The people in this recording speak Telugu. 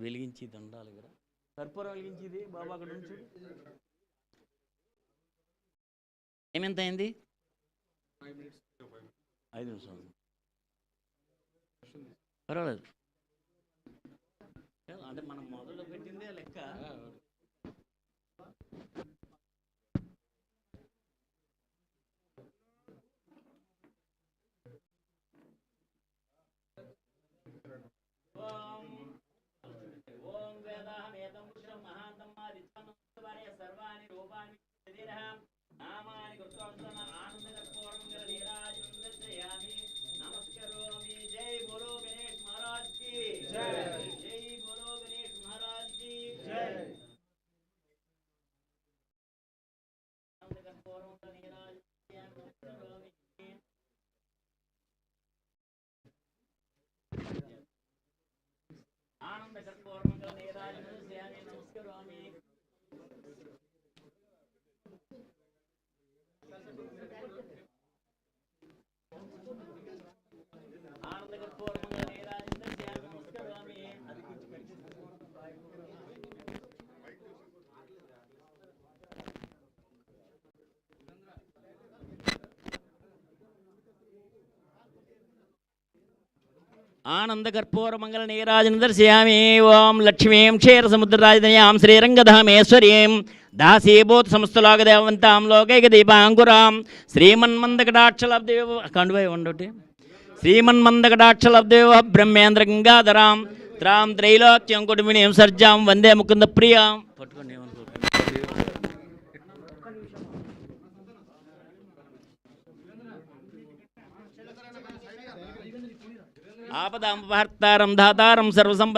వెలిగించి దండాలి కదా, కర్పూరం వెలిగించేది బాబా అక్కడ నుంచి. ఏమెంత అయింది? 5 నిమిషాలు పర్వాలేదు. అంటే మనం మొదలు పెట్టిందే లెక్క. ఓం వేదాహమేతం పురుషం మహాంతం సర్వాణి రూపాణి నామాని కృత్వస్తమ ఆనందకర్పూరం నీరాజనం దర్శయామి నమస్కరోమి. జై బోలో గణేష్ మహారాజ్ కి జై. జై బోలో గణేష్ మహారాజ్ కి జై. ఆనందకర్పూరం నీరాజనం నమస్కరోమి. ఆనందకర్పూరం నీరాజనం దర్శయామి నమస్కరోమి. ఆనందకర్పూరమంగళ నీరాజనం దర్శయామి. ఓం లక్ష్మీం క్షీరసముద్రరాజధాన్యాం శ్రీరంగధామేశ్వర్యీం దాసీభూత సమస్తలోకదేవంతాం లోకైక దీపాంకురాం శ్రీమన్మందకటాక్షలబ్దేవ కండువై ఉండటి శ్రీమన్మందకటాక్షలబ్దేవ బ్రహ్మేంద్ర గంగాధరాం త్రాం త్రైలోక్యం కుటుంబినీం సర్జాం వందే ముకుంద ప్రియాం. పట్టుకోండి. ఆపదాం వార్తారం దాతారం సర్వసంప